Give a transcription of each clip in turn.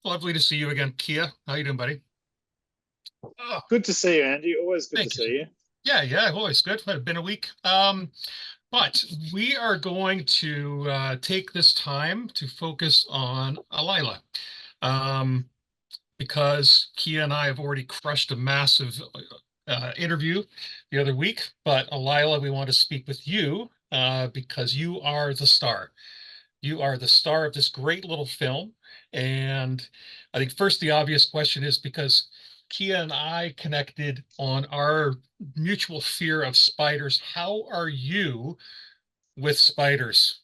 Lovely to see you again, Kiah. How you doing, buddy? Oh, Good to see you, Andy. Always good to thank you. see you. Yeah, always good. It's been a week. But we are going to take this time to focus on Alyla, um, because Kiah and I have already crushed a massive interview the other week. But Alyla, we want to speak with you because you are the star. You are the star of this great little film. And I think first the obvious question is because Kiah and I connected on our mutual fear of spiders. How are you with spiders?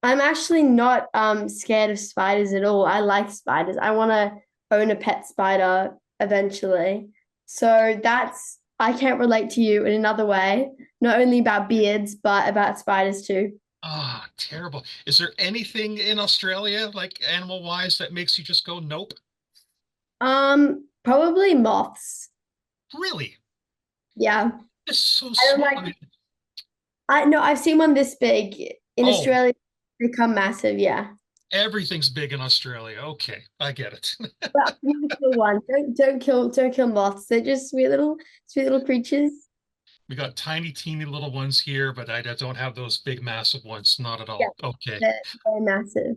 I'm actually not scared of spiders at all. I like spiders. I want to own a pet spider eventually. So that's I can't relate to you in another way, not only about beards, but about spiders too. Ah, terrible. Is there anything in Australia, like animal wise, that makes you just go, nope? Probably moths. Really? Yeah. It's so I don't small. I like mean, I no, I've seen one this big. In oh, Australia, they become massive, yeah. everything's big in Australia. Okay, I get it. But beautiful one. Don't kill moths. They're just sweet little creatures. We got tiny, teeny little ones here, but I don't have those big, massive ones. Not at Yeah, all. Okay. they're massive.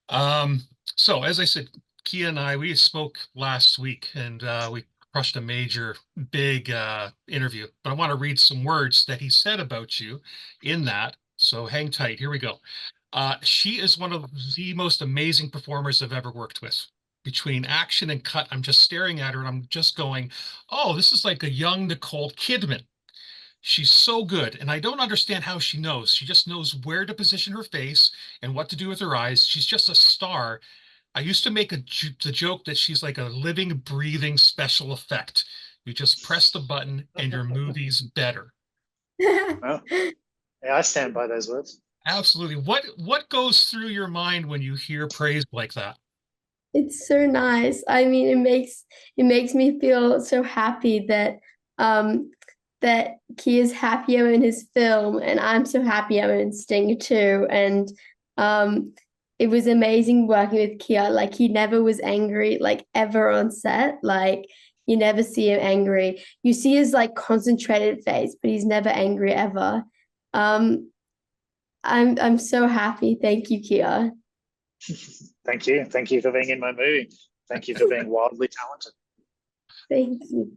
Um, so as I said, Kiah and I, we spoke last week and we crushed a major, big interview. But I want to read some words that he said about you in that. So hang tight. Here we go. She is one of the most amazing performers I've ever worked with. Between action and cut, I'm just staring at her and I'm just going, oh, this is like a young Nicole Kidman. She's so good, and I don't understand how she knows. She just knows where to position her face and what to do with her eyes. She's just a star. I used to make the joke that she's like a living, breathing special effect. You just press the button and your movie's better. Well, yeah, I stand by those words. Absolutely. What goes through your mind when you hear praise like that? It's so nice. I mean, it makes me feel so happy um that Kia's happy I'm in his film and I'm so happy I'm in Sting too. And um it was amazing working with Kiah. Like he never was angry, like ever on set. Like you never see him angry. You see his like concentrated face, but he's never angry ever. Um I'm so happy. Thank you, Kiah. Thank you. Thank you for being in my movie. Thank you for being wildly talented. Thank you.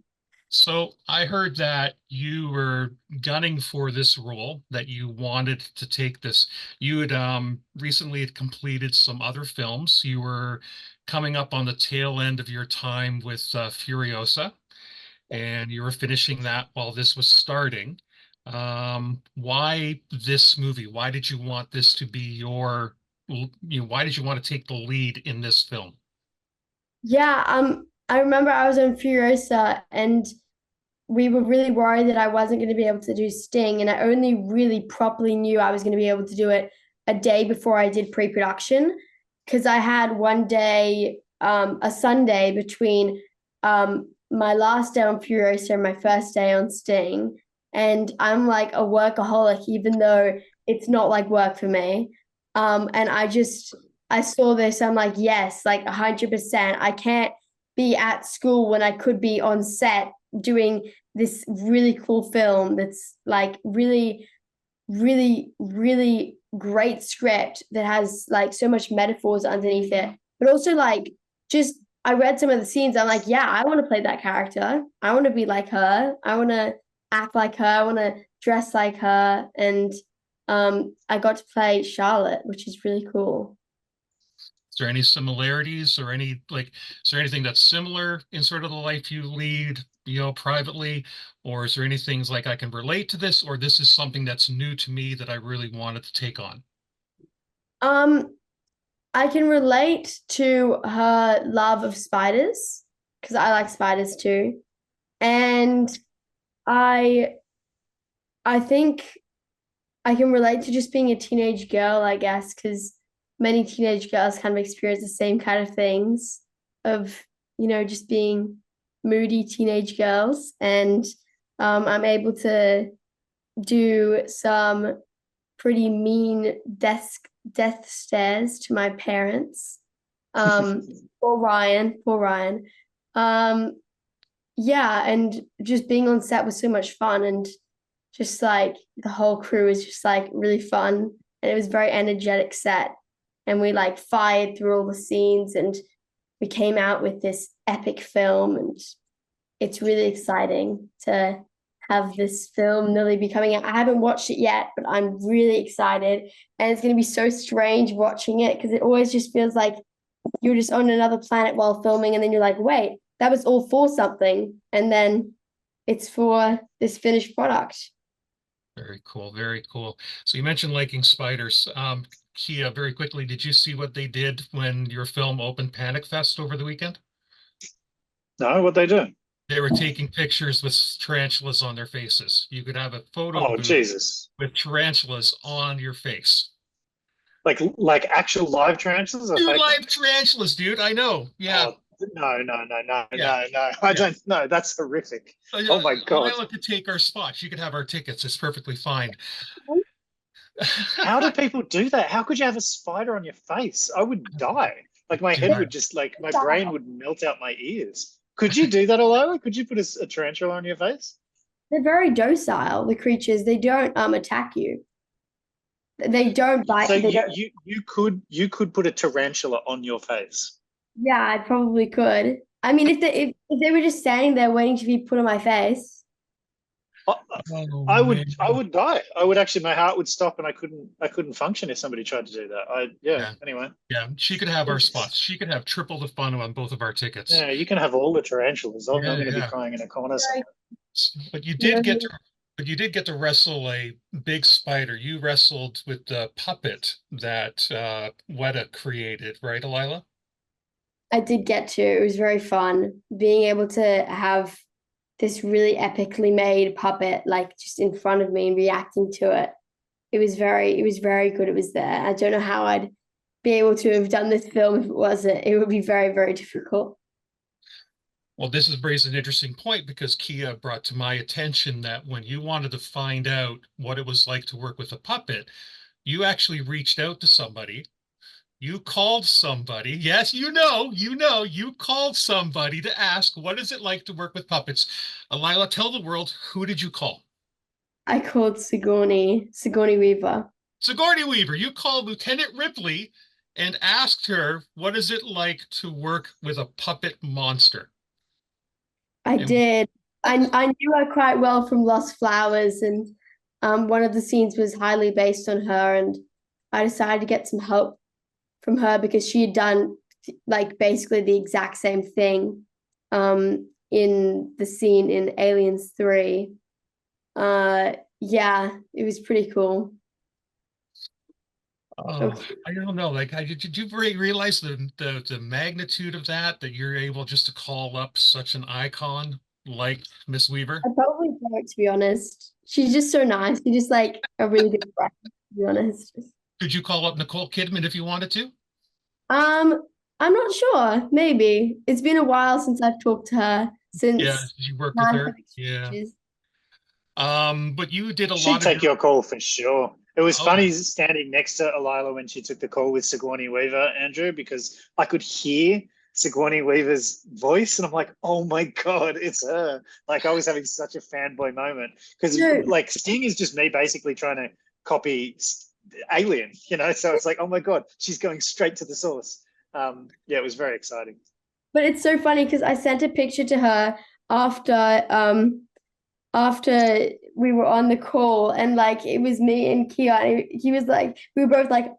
So I heard that you were gunning for this role, that you wanted to take this. You had recently had completed some other films. You were coming up on the tail end of your time with Furiosa, and you were finishing that while this was starting. Why this movie? Why did you want this to be why did you want to take the lead in this film? Yeah, I remember I was on Furiosa and we were really worried that I wasn't going to be able to do Sting, and I only really properly knew I was going to be able to do it a day before I did pre-production because I had one day, a Sunday between my last day on Furiosa and my first day on Sting, and I'm like a workaholic, even though it's not like work for me. And I saw this, I'm like, yes, like 100%. I can't be at school when I could be on set doing this really cool film that's like really, really, really great script that has like so much metaphors underneath it. But also like just I read some of the scenes. I'm like, yeah, I want to play that character. I want to be like her. I want to act like her. I want to dress like her. And I got to play Charlotte, which is really cool. Is there any similarities or is there anything that's similar in sort of the life you lead, privately? Or is there any things like I can relate to this, or this is something that's new to me that I really wanted to take on? Um, I can relate to her love of spiders because I like spiders too. And I I think I can relate to just being a teenage girl, I guess, because many teenage girls kind of experience the same kind of things of, just being moody teenage girls. And I'm able to do some pretty mean death stares to my parents. Poor Ryan, poor Ryan. Um, yeah, and just being on set was so much fun, and just like the whole crew was just like really fun, and it was a very energetic set, and we like fired through all the scenes, and we came out with this epic film, and it's really exciting to have this film nearly be coming out. I haven't watched it yet, but I'm really excited, and it's going to be so strange watching it because it always just feels like you're just on another planet while filming, and then you're like, wait, that was all for something, and then it's for this finished product. Very cool. Very cool. So you mentioned liking spiders. Kiah, very quickly, did you see what they did when your film opened Panic Fest over the weekend? No, what they do? They were taking pictures with tarantulas on their faces. You could have a photo Oh, booth Jesus. with tarantulas on your face. Like actual live tarantulas or Two fake live ones? tarantulas, dude. I know. Yeah. Oh, no, no, no, no, Yeah. no, no. I Yeah. don't know. That's horrific. Oh my God. Alyla could take our spot. She could have our tickets. It's perfectly fine. How do people do that? How could you have a spider on your face? I would die. Like my head Dude, would just like my brain would melt out my ears. Could you do that, Alyla? Could you put a tarantula on your face? They're very docile, the creatures. They don't attack you. They don't bite. So They you don't. you you could put a tarantula on your face. Yeah, I probably could. I mean, if they were just standing there waiting to be put on my face, I, oh I man. would die. I would actually my heart would stop and I couldn't function if somebody tried to do that. Yeah. Anyway. Yeah. She could have our spots. She could have triple the fun on both of our tickets. Yeah, you can have all the tarantulas. I'm Yeah, going to be yeah. crying in a corner somewhere. But you you did get to wrestle a big spider. You wrestled with the puppet that Weta created, right, Alyla? I did get to. It was very fun being able to have this really epically made puppet like just in front of me and reacting to it. It was very good. It was there. I don't know how I'd be able to have done this film if it wasn't. It would be very, very difficult. Well, this is raises an interesting point because Kiah brought to my attention that when you wanted to find out what it was like to work with a puppet, you actually reached out to somebody. You called somebody. Yes, you called somebody to ask, what is it like to work with puppets? Alyla, tell the world, who did you call? I called Sigourney Weaver. Sigourney Weaver. You called Lieutenant Ripley and asked her, what is it like to work with a puppet monster? I And did. what was I knew her quite well from Lost Flowers, and one of the scenes was highly based on her, and I decided to get some help from her because she had done like basically the exact same thing in the scene in Aliens 3. Yeah, it was pretty cool. Oh, Okay. I don't know. Like, did you realize the magnitude of that, that you're able just to call up such an icon like Miss Weaver? I probably don't, to be honest. She's just so nice. She's just like a really good friend, to be honest. Could you call up Nicole Kidman if you wanted to? Um, I'm not sure. Maybe. It's been a while since I've talked to her Yeah, since did you work with Time for her? Yeah. Exchanges. But you did a She'd lot of take your. your call for sure. It was Oh, funny standing next to Alyla when she took the call with Sigourney Weaver, Andrew, because I could hear Sigourney Weaver's voice, and I'm like, "Oh my God, it's her!" Like I was having such a fanboy moment because, No, like, Sting is just me basically trying to copy Alien, you know. So it's like, "Oh my God, she's going straight to the source." Yeah, it was very exciting. but it's so funny because I sent a picture to her after after we were on the call, and like it was me and Kiah, and he was like, we were both like,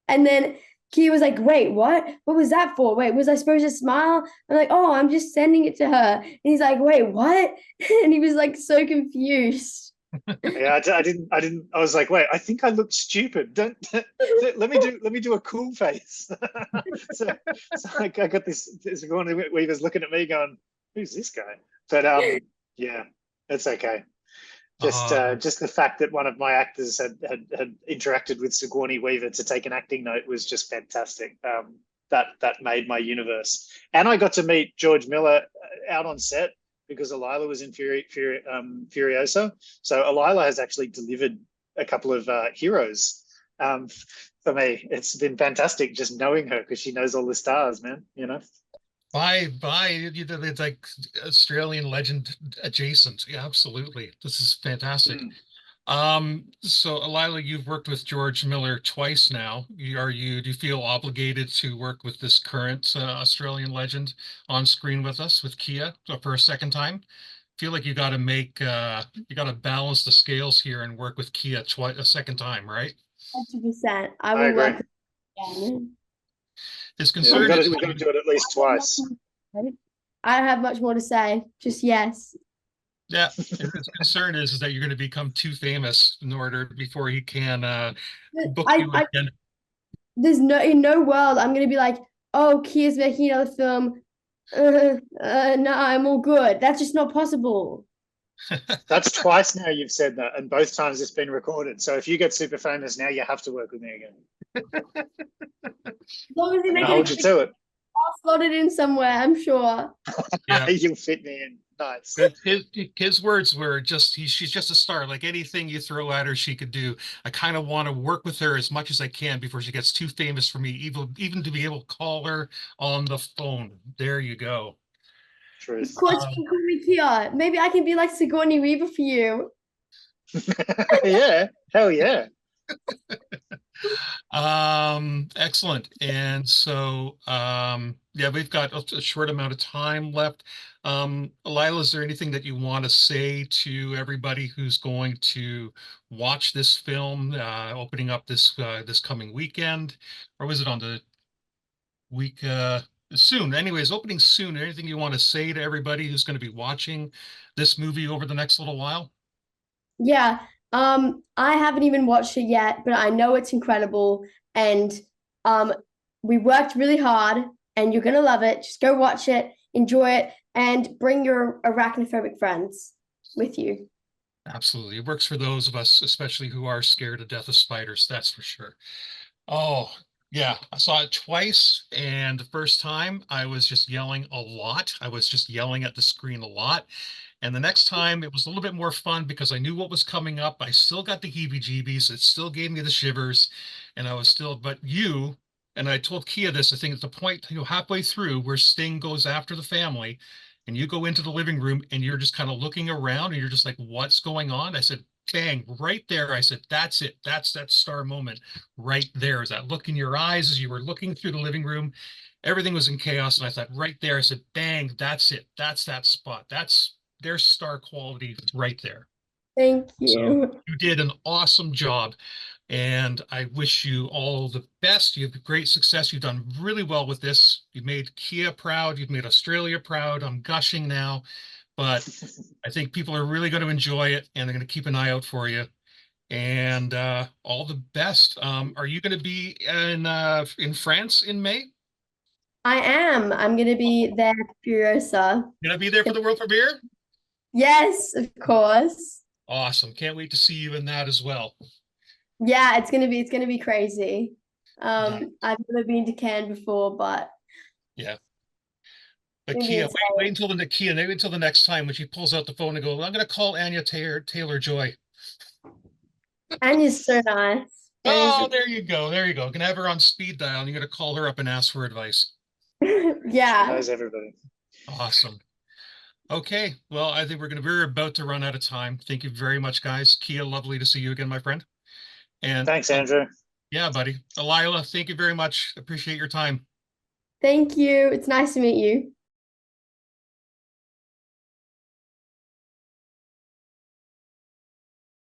and then Kiah was like, wait, what? What was that for? Wait, was I supposed to smile? I'm like, oh, I'm just sending it to her. And he's like, wait, what? And he was like so confused. Yeah, I didn't. I was like, wait, I think I look stupid. Don't let me do a cool face. so, I got this one. Weaver's looking at me, going, "Who's this guy?" But yeah, it's okay. uh, Just the fact that one of my actors had interacted with Sigourney Weaver to take an acting note was just fantastic. That made my universe, and I got to meet George Miller out on set because Alyla was in Furiosa. So Alyla has actually delivered a couple of heroes For me, it's been fantastic just knowing her because she knows all the stars, man. You know. It's like Australian legend adjacent. Yeah, absolutely. This is fantastic. Mm. So Alyla, you've worked with George Miller twice now. Do you feel obligated to work with this current Australian legend on screen with us, with Kiah, for a second time? Feel like you got to balance the scales here and work with Kiah twice a second time, right? 100%. I I will agree. work again. His Yeah, we concern got is to we got to do it at least twice. I don't have much more to say. Just yes. yeah, his concern is that you're going to become too famous in order before he can book you I again. there's no in no world I'm gonna be like, oh, Kia's making another film. No, I'm all good. That's just not possible. That's twice now you've said that, and both times it's been recorded. So if you get super famous now, you have to work with me again. As long as they I'm make gonna hold you it, to it. I'll slot it in somewhere, I'm sure. Yeah. You'll fit me in. Nice. His words were she's just a star. Like anything you throw at her, she could do. I kind of want to work with her as much as I can before she gets too famous for me, even to be able to call her on the phone. There you go. Of Truth. course, you can call me Kia. Maybe I can be like Sigourney Weaver for you. Yeah. Hell yeah. Excellent. And so, yeah, we've got a short amount of time left. Alyla, is there anything that you want to say to everybody who's going to watch this film, opening up this coming weekend, or was it on the week soon? Anyways, opening soon. Anything you want to say to everybody who's going to be watching this movie over the next little while? Yeah. I haven't even watched it yet, but I know it's incredible. And um, we worked really hard, and you're gonna love it. Just go watch it, enjoy it, and bring your arachnophobic friends with you. Absolutely. It works for those of us, especially who are scared to death of spiders, that's for sure. Oh, yeah. I saw it twice, and the first time I was just yelling a lot. I was just yelling at the screen a lot. And the next time it was a little bit more fun because I knew what was coming up. I still got the heebie-jeebies. It still gave me the shivers. And I was still, but you, and I told Kiah this, I think at the point, halfway through where Sting goes after the family, and you go into the living room and you're just kind of looking around and you're just like, what's going on? I said, bang, right there. I said, that's it. That's that star moment right there. Is that look in your eyes as you were looking through the living room? Everything was in chaos. And I thought, right there, I said, bang, that's it. That's that spot. That's their star quality right there. Thank So you. you did an awesome job. And I wish you all the best. You have great success. You've done really well with this. You've made Kiah proud. You've made Australia proud. I'm gushing now, but I think people are really going to enjoy it and they're going to keep an eye out for you. And all the best. Are you going to be in France in May? I am. I'm gonna be there at Furiosa. Going to be there for the world premiere? Yes, of course. Awesome. Can't wait to see you in that as well. Yeah, it's gonna be crazy. Nice. I've never been to Cannes before, but Yeah. it's But gonna be Kiah, wait insane. until wait until the next time when she pulls out the phone and go, I'm going to call Anya Taylor Joy. And you're so nice. Oh, there you go. There you go. Can have her on speed dial and you're going to call her up and ask for advice. She Yeah. knows everybody. Awesome. Okay. Well, I think we're about to run out of time. Thank you very much, guys. Kiah, lovely to see you again, my friend. And Thanks, Andrew. yeah, buddy. Alyla, thank you very much. Appreciate your time. Thank you. It's nice to meet you.